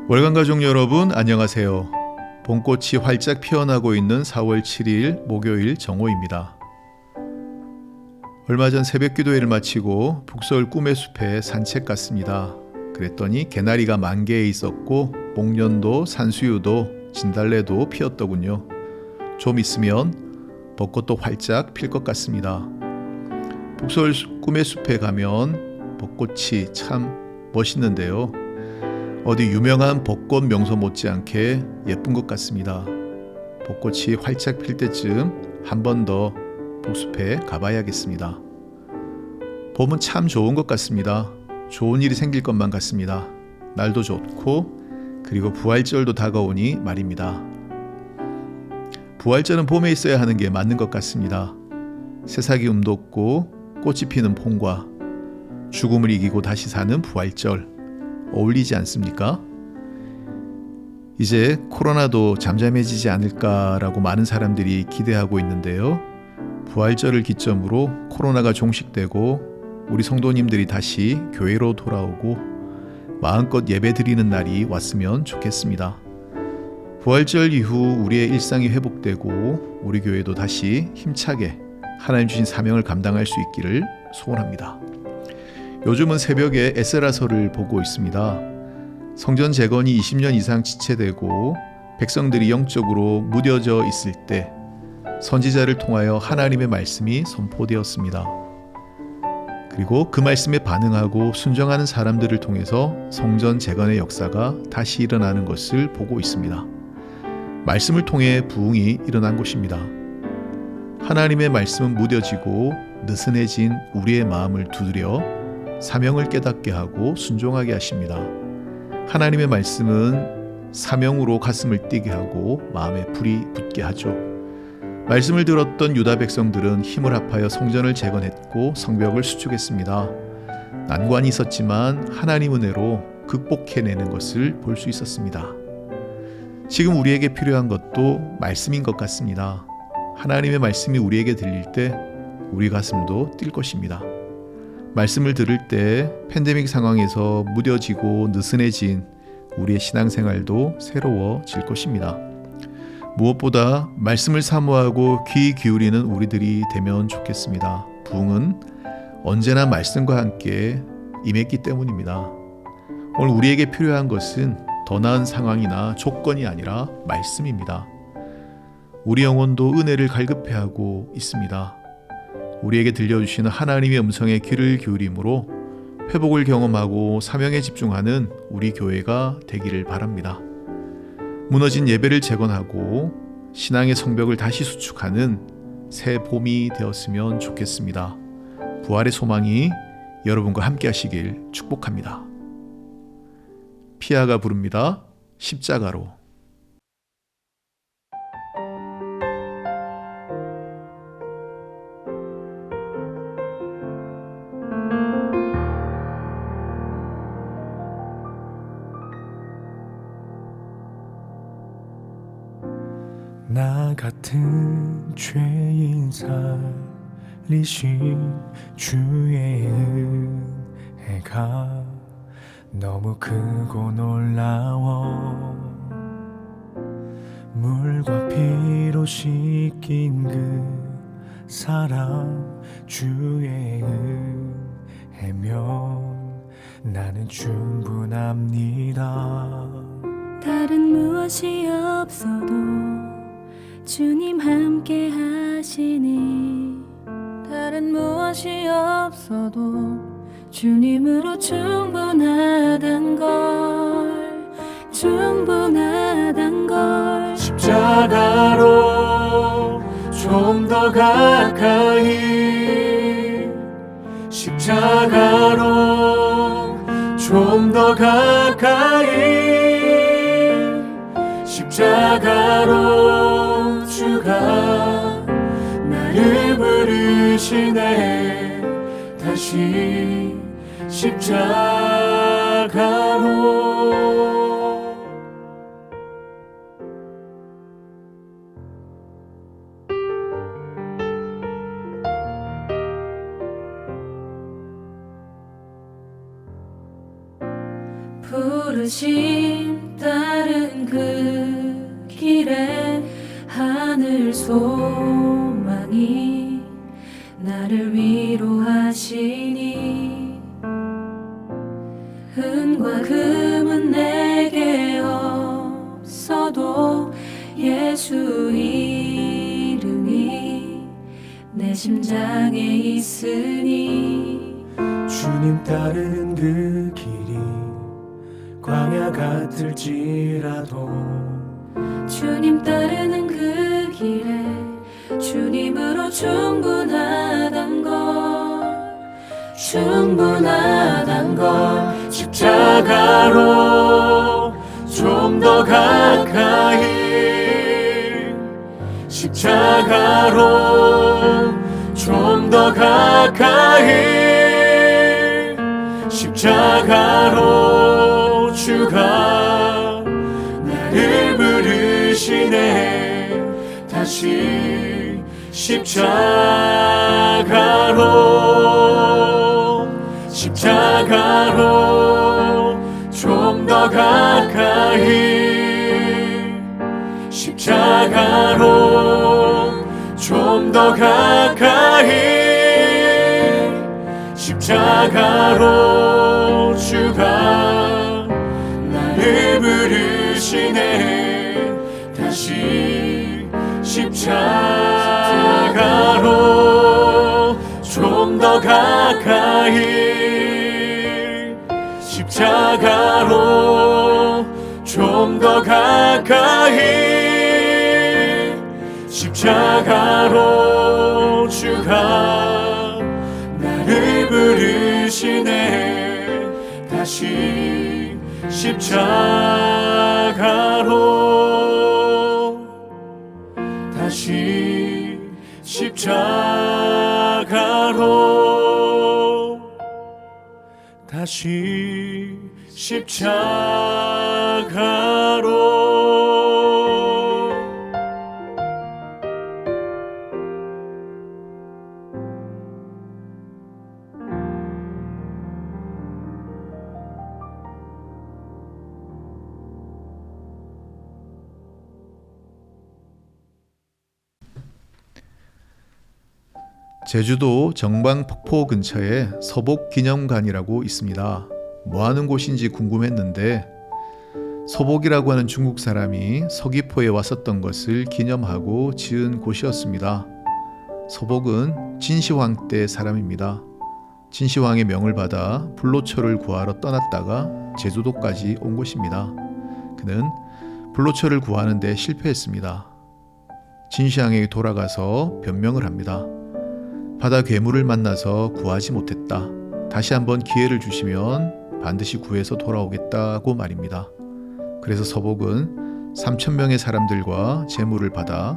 월간 가족 여러분 안녕하세요. 봄꽃이 활짝 피어나고 있는 4월 7일 목요일 정오입니다. 얼마 전 새벽 기도회를 마치고 북서울 꿈의 숲에 산책 갔습니다. 그랬더니 개나리가 만개해 있었고 목련도 산수유도 진달래도 피었더군요. 좀 있으면 벚꽃도 활짝 필 것 같습니다. 북서울 꿈의 숲에 가면 벚꽃이 참 멋있는데요. 어디 유명한 벚꽃 명소 못지않게 예쁜 것 같습니다. 벚꽃이 활짝 필 때쯤 한 번 더 북숲에 가봐야겠습니다. 봄은 참 좋은 것 같습니다. 좋은 일이 생길 것만 같습니다. 날도 좋고 그리고 부활절도 다가오니 말입니다. 부활절은 봄에 있어야 하는 게 맞는 것 같습니다. 새싹이 돋고 꽃이 피는 봄과 죽음을 이기고 다시 사는 부활절 어울리지 않습니까? 이제 코로나도 잠잠해지지 않을까라고 많은 사람들이 기대하고 있는데요. 부활절을 기점으로 코로나가 종식되고 우리 성도님들이 다시 교회로 돌아오고 마음껏 예배드리는 날이 왔으면 좋겠습니다. 부활절 이후 우리의 일상이 회복되고 우리 교회도 다시 힘차게 하나님 주신 사명을 감당할 수 있기를 소원합니다. 요즘은 새벽에 에스라서를 보고 있습니다. 성전 재건이 20년 이상 지체되고 백성들이 영적으로 무뎌져 있을 때 선지자를 통하여 하나님의 말씀이 선포되었습니다. 그리고 그 말씀에 반응하고 순종하는 사람들을 통해서 성전 재건의 역사가 다시 일어나는 것을 보고 있습니다. 말씀을 통해 부흥이 일어난 것입니다. 하나님의 말씀은 무뎌지고 느슨해진 우리의 마음을 두드려 사명을 깨닫게 하고 순종하게 하십니다. 하나님의 말씀은 사명으로 가슴을 뛰게 하고 마음에 불이 붙게 하죠. 말씀을 들었던 유다 백성들은 힘을 합하여 성전을 재건했고 성벽을 수축했습니다. 난관이 있었지만 하나님 은혜로 극복해내는 것을 볼 수 있었습니다. 지금 우리에게 필요한 것도 말씀인 것 같습니다. 하나님의 말씀이 우리에게 들릴 때 우리 가슴도 뛸 것입니다. 말씀을 들을 때 팬데믹 상황에서 무뎌지고 느슨해진 우리의 신앙생활도 새로워질 것입니다. 무엇보다 말씀을 사모하고 귀 기울이는 우리들이 되면 좋겠습니다. 부흥은 언제나 말씀과 함께 임했기 때문입니다. 오늘 우리에게 필요한 것은 더 나은 상황이나 조건이 아니라 말씀입니다. 우리 영혼도 은혜를 갈급해하고 있습니다. 우리에게 들려주시는 하나님의 음성에 귀를 기울임으로 회복을 경험하고 사명에 집중하는 우리 교회가 되기를 바랍니다. 무너진 예배를 재건하고 신앙의 성벽을 다시 수축하는 새 봄이 되었으면 좋겠습니다. 부활의 소망이 여러분과 함께 하시길 축복합니다. 피아가 부릅니다. 십자가로. 나 같은 죄인 살리신 주의 은혜가 너무 크고 놀라워 물과 피로 씻긴 그 사랑 주의 은혜면 나는 충분합니다. 다른 무엇이 없어도 주님 함께 하시니 다른 무엇이 없어도 주님으로 충분하단 걸 십자가로 좀 더 가까이 십자가로 좀 더 가까이 십자가로 주가 나를 부르시네 다시 십자가로 부르심 따른 그 길에 하늘 소망이 나를 위로하시니 은과 금은 내게 없어도 예수 이름이 내 심장에 있으니 주님 따르는 그 길이 광야 같을지라도 주님 따르는 그 길에 주님으로 충분하단 걸 십자가로 좀 더 가까이 십자가로 좀 더 가까이 십자가로 주가 나를 부르시네 다시 십자가로 좀 더 가까이 십자가로 좀 더 가까이 십자가로 주가 나를 부르시네 다시 십자가로 좀 더 가까이 십자가로 좀 더 가까이 십자가로 주가 나를 부르시네 다시 십자가로 다시 십자가로 다시 십자가로 제주도 정방폭포 근처에 서복기념관이라고 있습니다. 뭐 하는 곳인지 궁금했는데 서복이라고 하는 중국 사람이 서귀포에 왔었던 것을 기념하고 지은 곳이었습니다. 서복은 진시황 때 사람입니다. 진시황의 명을 받아 불로초를 구하러 떠났다가 제주도까지 온 곳입니다. 그는 불로초를 구하는 데 실패했습니다. 진시황에게 돌아가서 변명을 합니다. 바다 괴물을 만나서 구하지 못했다. 다시 한번 기회를 주시면 반드시 구해서 돌아오겠다고 말입니다. 그래서 서복은 3,000명의 사람들과 재물을 받아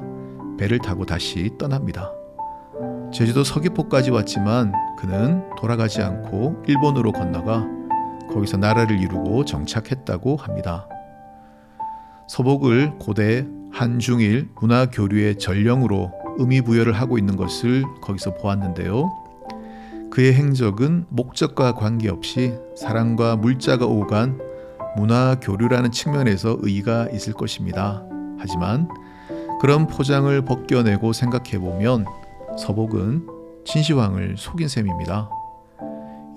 배를 타고 다시 떠납니다. 제주도 서귀포까지 왔지만 그는 돌아가지 않고 일본으로 건너가 거기서 나라를 이루고 정착했다고 합니다. 서복을 고대 한중일 문화교류의 전령으로 의미부여를 하고 있는 것을 거기서 보았는데요. 그의 행적은 목적과 관계없이 사랑과 물자가 오간 문화교류라는 측면에서 의의가 있을 것입니다. 하지만 그런 포장을 벗겨내고 생각해보면 서복은 진시황을 속인 셈입니다.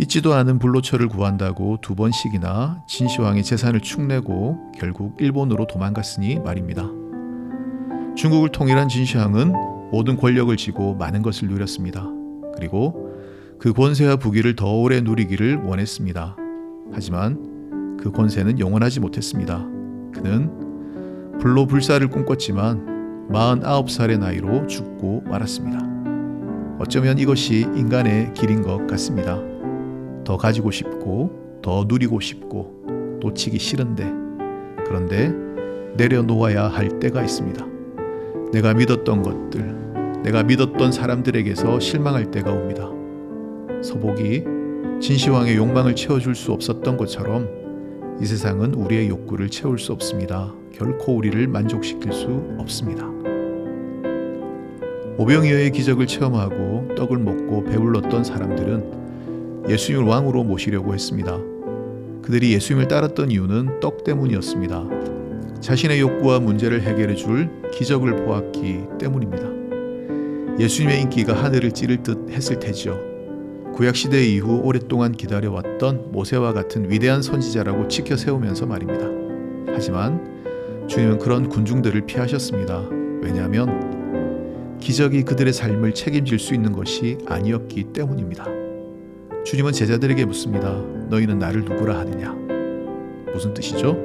있지도 않은 불로초를 구한다고 2번씩이나 진시황의 재산을 축내고 결국 일본으로 도망갔으니 말입니다. 중국을 통일한 진시황은 모든 권력을 쥐고 많은 것을 누렸습니다. 그리고 그 권세와 부귀를 더 오래 누리기를 원했습니다. 하지만 그 권세는 영원하지 못했습니다. 그는 불로불사를 꿈꿨지만 49살의 나이로 죽고 말았습니다. 어쩌면 이것이 인간의 길인 것 같습니다. 더 가지고 싶고 더 누리고 싶고 놓치기 싫은데 그런데 내려놓아야 할 때가 있습니다. 내가 믿었던 것들, 내가 믿었던 사람들에게서 실망할 때가 옵니다. 서복이 진시황의 욕망을 채워줄 수 없었던 것처럼 이 세상은 우리의 욕구를 채울 수 없습니다. 결코 우리를 만족시킬 수 없습니다. 오병이어의 기적을 체험하고 떡을 먹고 배불렀던 사람들은 예수님을 왕으로 모시려고 했습니다. 그들이 예수님을 따랐던 이유는 떡 때문이었습니다. 자신의 욕구와 문제를 해결해 줄 기적을 보았기 때문입니다. 예수님의 인기가 하늘을 찌를 듯 했을 테지요. 구약시대 이후 오랫동안 기다려왔던 모세와 같은 위대한 선지자라고 치켜 세우면서 말입니다. 하지만 주님은 그런 군중들을 피하셨습니다. 왜냐하면 기적이 그들의 삶을 책임질 수 있는 것이 아니었기 때문입니다. 주님은 제자들에게 묻습니다. 너희는 나를 누구라 하느냐? 무슨 뜻이죠?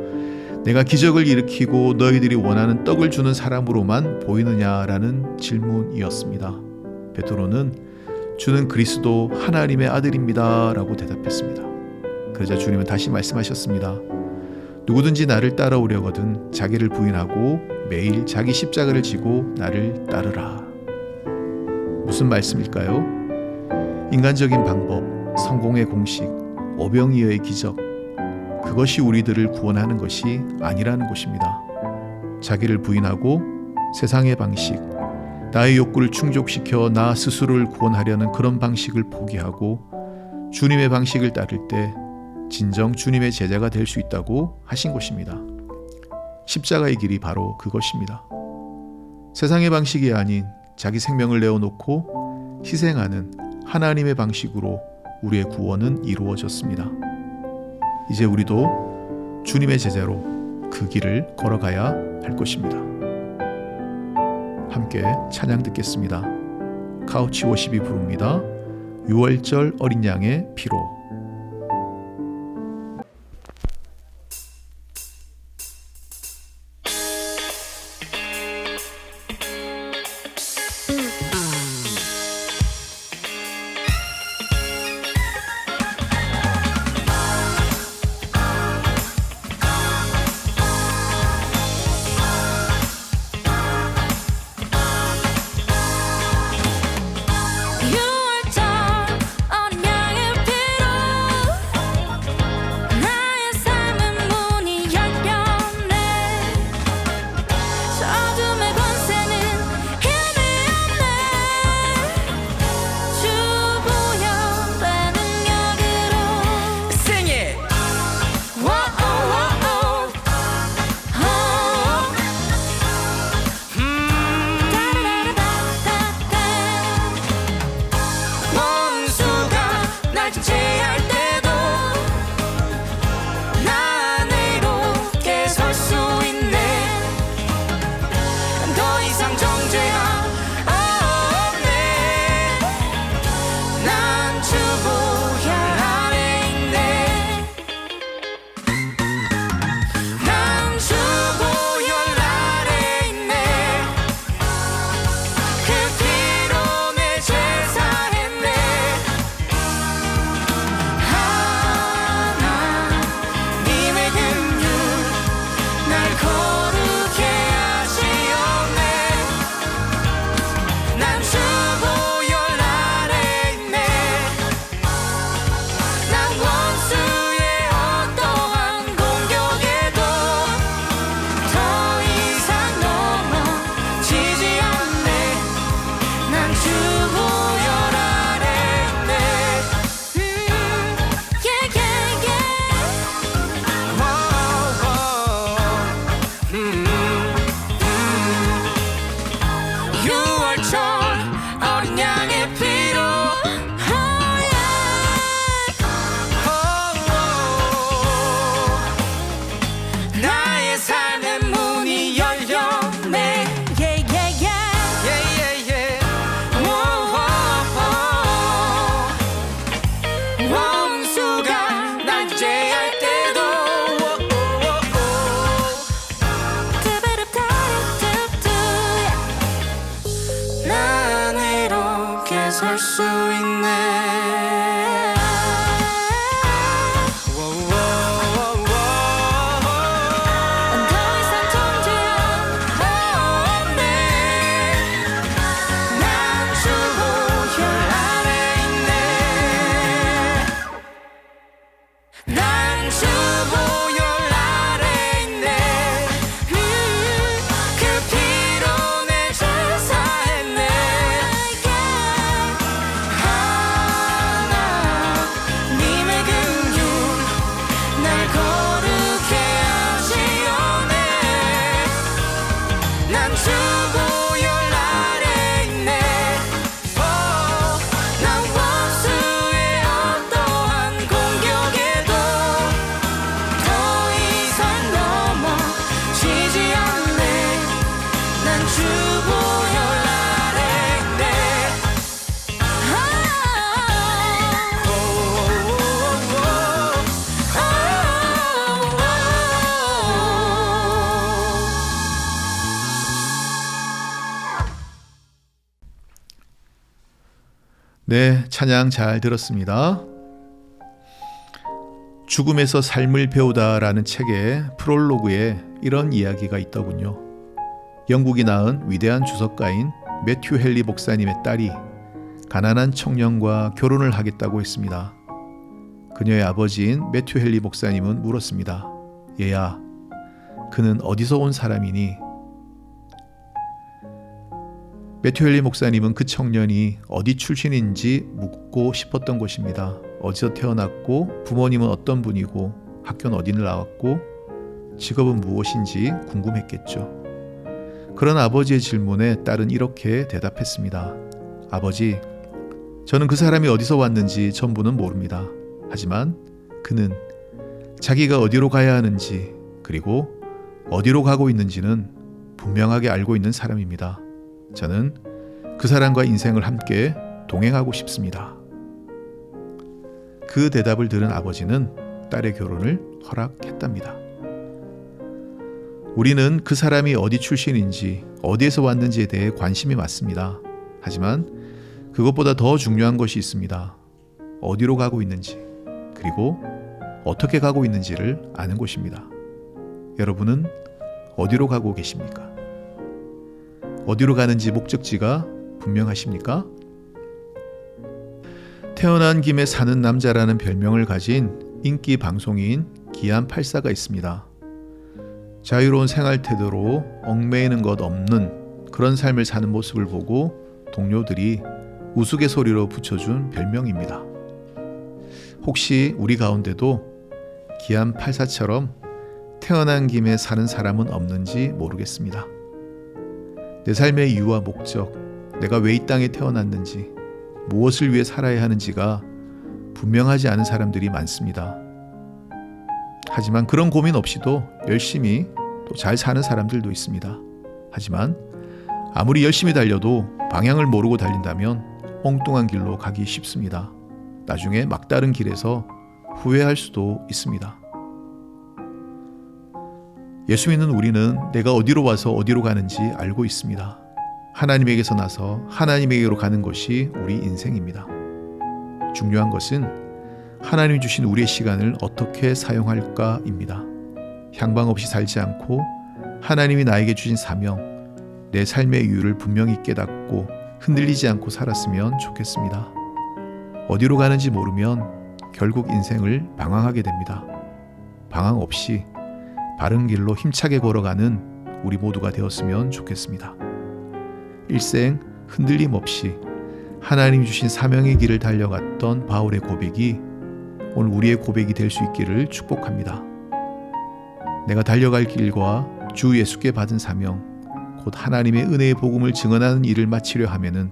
내가 기적을 일으키고 너희들이 원하는 떡을 주는 사람으로만 보이느냐라는 질문이었습니다. 베드로는 주는 그리스도 하나님의 아들입니다 라고 대답했습니다. 그러자 주님은 다시 말씀하셨습니다. 누구든지 나를 따라오려거든 자기를 부인하고 매일 자기 십자가를 지고 나를 따르라. 무슨 말씀일까요? 인간적인 방법, 성공의 공식, 오병이어의 기적, 그것이 우리들을 구원하는 것이 아니라는 것입니다. 자기를 부인하고 세상의 방식, 나의 욕구를 충족시켜 나 스스로를 구원하려는 그런 방식을 포기하고 주님의 방식을 따를 때 진정 주님의 제자가 될 수 있다고 하신 것입니다. 십자가의 길이 바로 그것입니다. 세상의 방식이 아닌 자기 생명을 내어놓고 희생하는 하나님의 방식으로 우리의 구원은 이루어졌습니다. 이제 우리도 주님의 제자로 그 길을 걸어가야 할 것입니다. 함께 찬양 듣겠습니다. 카우치 워십이 부릅니다. 6월절 어린 양의 피로. 유월절 어린 양의 피로 네, 찬양 잘 들었습니다. 죽음에서 삶을 배우다라는 책의 프롤로그에 이런 이야기가 있더군요. 영국이 낳은 위대한 주석가인 매튜 헨리 목사님의 딸이 가난한 청년과 결혼을 하겠다고 했습니다. 그녀의 아버지인 매튜 헨리 목사님은 물었습니다. 얘야, 그는 어디서 온 사람이니? 매튜 헨리 목사님은 그 청년이 어디 출신인지 묻고 싶었던 것입니다. 어디서 태어났고 부모님은 어떤 분이고 학교는 어디를 나왔고 직업은 무엇인지 궁금했겠죠. 그런 아버지의 질문에 딸은 이렇게 대답했습니다. 아버지, 저는 그 사람이 어디서 왔는지 전부는 모릅니다. 하지만 그는 자기가 어디로 가야 하는지 그리고 어디로 가고 있는지는 분명하게 알고 있는 사람입니다. 저는 그 사람과 인생을 함께 동행하고 싶습니다. 그 대답을 들은 아버지는 딸의 결혼을 허락했답니다. 우리는 그 사람이 어디 출신인지 어디에서 왔는지에 대해 관심이 많습니다. 하지만 그것보다 더 중요한 것이 있습니다. 어디로 가고 있는지 그리고 어떻게 가고 있는지를 아는 것입니다. 여러분은 어디로 가고 계십니까? 어디로 가는지 목적지가 분명하십니까? 태어난 김에 사는 남자라는 별명을 가진 인기 방송인 기안84가 있습니다. 자유로운 생활 태도로 얽매이는 것 없는 그런 삶을 사는 모습을 보고 동료들이 우스갯소리로 붙여준 별명입니다. 혹시 우리 가운데도 기안84처럼 태어난 김에 사는 사람은 없는지 모르겠습니다. 내 삶의 이유와 목적, 내가 왜 이 땅에 태어났는지, 무엇을 위해 살아야 하는지가 분명하지 않은 사람들이 많습니다. 하지만 그런 고민 없이도 열심히 또 잘 사는 사람들도 있습니다. 하지만 아무리 열심히 달려도 방향을 모르고 달린다면 엉뚱한 길로 가기 쉽습니다. 나중에 막다른 길에서 후회할 수도 있습니다. 예수 믿는 우리는 내가 어디로 와서 어디로 가는지 알고 있습니다. 하나님에게서 나서 하나님에게로 가는 것이 우리 인생입니다. 중요한 것은 하나님이 주신 우리의 시간을 어떻게 사용할까입니다. 향방 없이 살지 않고 하나님이 나에게 주신 사명, 내 삶의 이유를 분명히 깨닫고 흔들리지 않고 살았으면 좋겠습니다. 어디로 가는지 모르면 결국 인생을 방황하게 됩니다. 방황 없이 바른 길로 힘차게 걸어가는 우리 모두가 되었으면 좋겠습니다. 일생 흔들림 없이 하나님이 주신 사명의 길을 달려갔던 바울의 고백이 오늘 우리의 고백이 될 수 있기를 축복합니다. 내가 달려갈 길과 주 예수께 받은 사명, 곧 하나님의 은혜의 복음을 증언하는 일을 마치려 하면은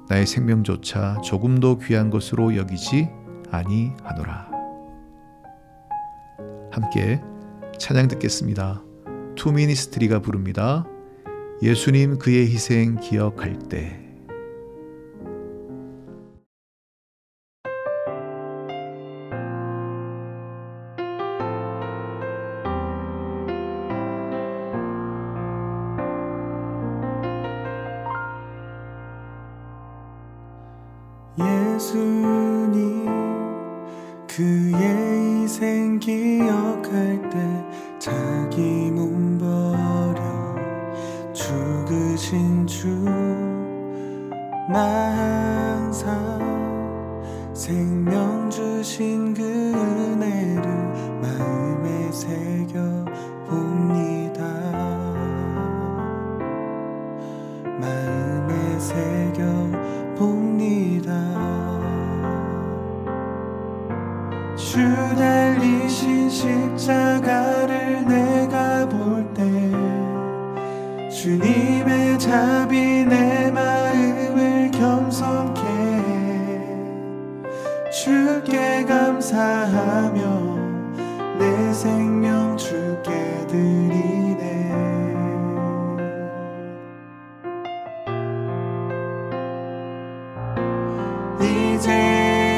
나의 생명조차 조금도 귀한 것으로 여기지 아니하노라. 함께 찬양 듣겠습니다. 투미니스트리가 부릅니다. 예수님 그의 희생 기억할 때. 예수님 그의 희생 기억할 때 자기 몸 버려 죽으신 주 나 항상 생명 주신 그 은혜를 마음에 새겨 봅니다. 마음에 새겨 봅니다. 주 달리신 십자가를 내가 볼 때 주님의 자비 내 마음을 겸손케 주께 감사하며 내 생명 주께 드리네.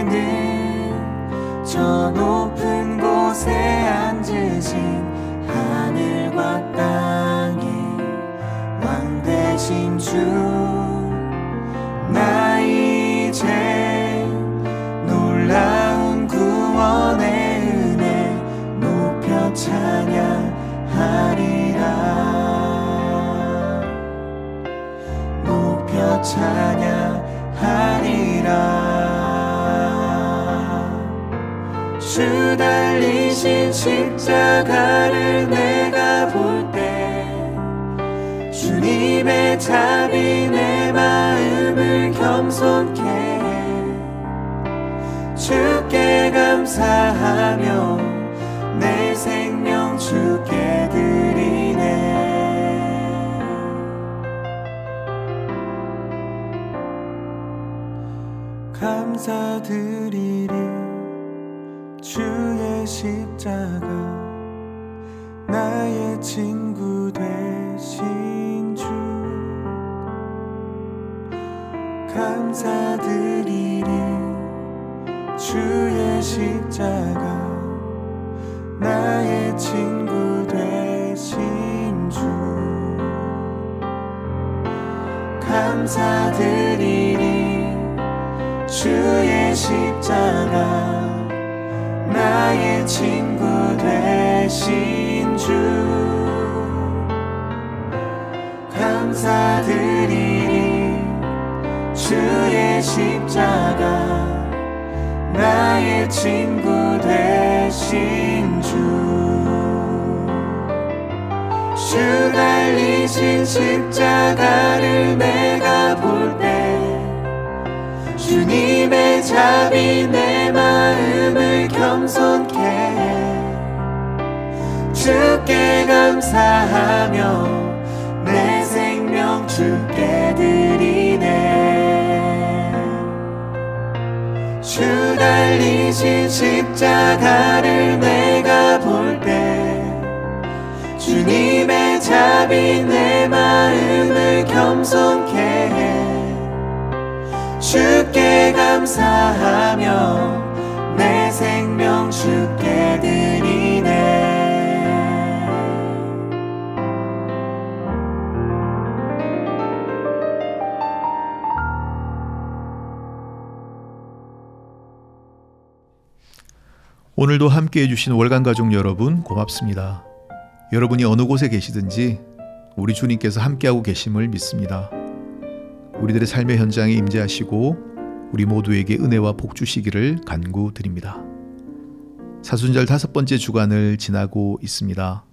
이제는 저 높은 곳에 앉으신 하늘과 땅의 왕 되신 주 나 이제 주 달리신 십자가를 내가 볼 때 주님의 자비 내 마음을 겸손케 해 주께 감사하며 내 생명 주께 드리네. 감사드리리 주의 십자가 나의 친구 되신 주. 감사드리리 주의 십자가 나의 친구 되신 주. 감사드리리 주의 십자가 나의 친구 되신 주. 감사드리리 주의 십자가 나의 친구 되신 주. 주 달리신 십자가를 내가 볼 때 주님의 자비 내 마음을 겸손케 해 주께 감사하며 내 생명 주께 드리네. 주 달리신 십자가를 내가 볼 때 주님의 자비 내 마음을 겸손케 해 주께 감사하며 내 생명 주께 드리네. 오늘도 함께 해주신 월간 가족 여러분 고맙습니다. 여러분이 어느 곳에 계시든지 우리 주님께서 함께하고 계심을 믿습니다. 우리들의 삶의 현장에 임재하시고 우리 모두에게 은혜와 복 주시기를 간구드립니다. 사순절 5번째 주간을 지나고 있습니다.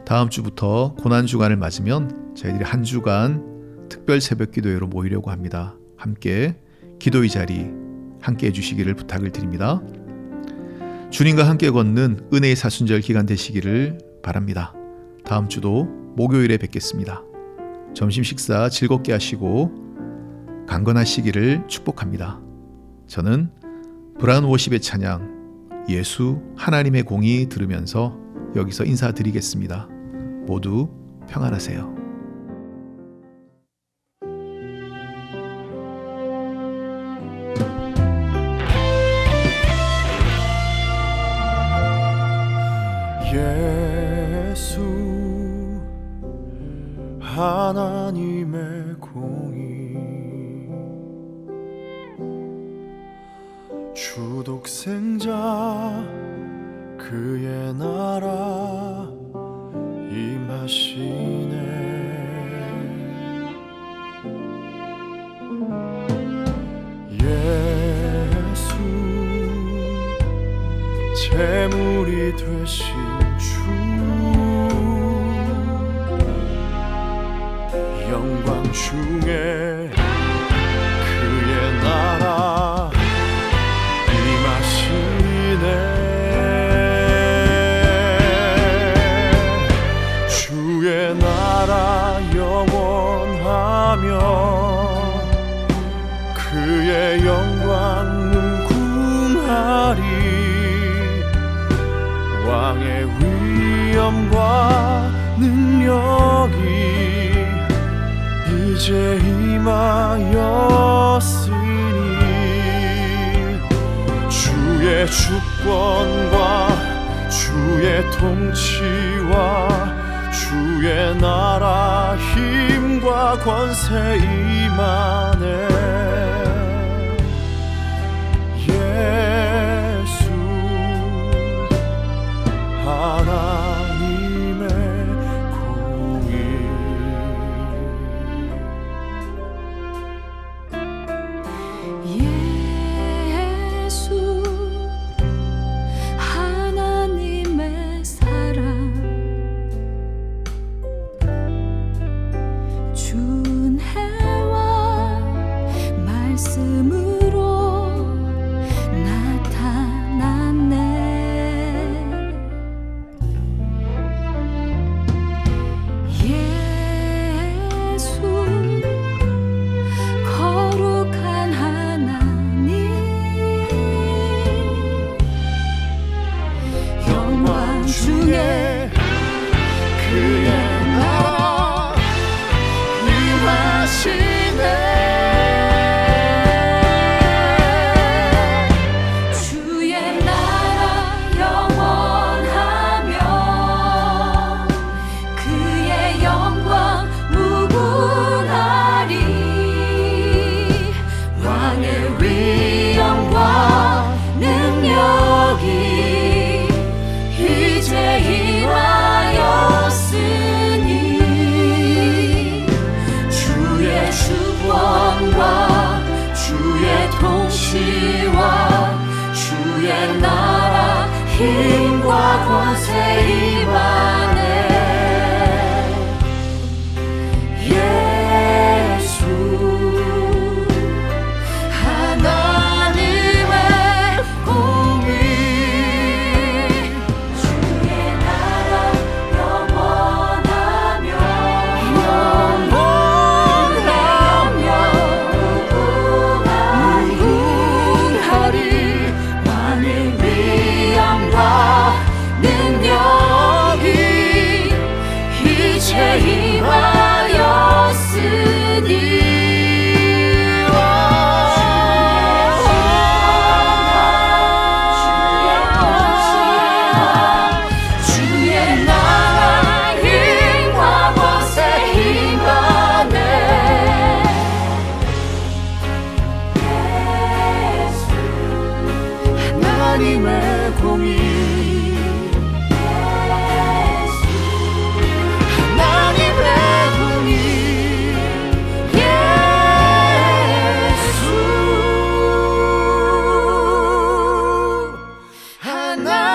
다음 주부터 고난주간을 맞으면 저희들이 한 주간 특별 새벽 기도회로 모이려고 합니다. 함께 기도의 자리 함께 해주시기를 부탁을 드립니다. 주님과 함께 걷는 은혜의 사순절 기간 되시기를 바랍니다. 다음 주도 목요일에 뵙겠습니다. 점심 식사 즐겁게 하시고 강건하시기를 축복합니다. 저는 브라운 워십의 찬양 예수 하나님의 공이 들으면서 여기서 인사드리겠습니다. 모두 평안하세요. 예수 하나님의 공의 주독생자 그의 나라 임하시네. 예수 제물이 되신 주 영광 중에 그의 나라 임하시네. 주의 나라 영원하며 그의 영광 무궁하리. 왕의 위엄과 능력이 이제 임하였으니 주의 주권과 주의 통치와 주의 나라 힘과 권세 임하네. 예수 하나님의 공의 예수 주의 나라 힘과 권세 임하네. 예수 하나님의 공의 주의 나라 영원하며 무궁하리. 만일 위엄과 능력이 이제 주의 나라 힘과 권세 임하네. 하나님의 공의 하나님의 공의 예수 하나님의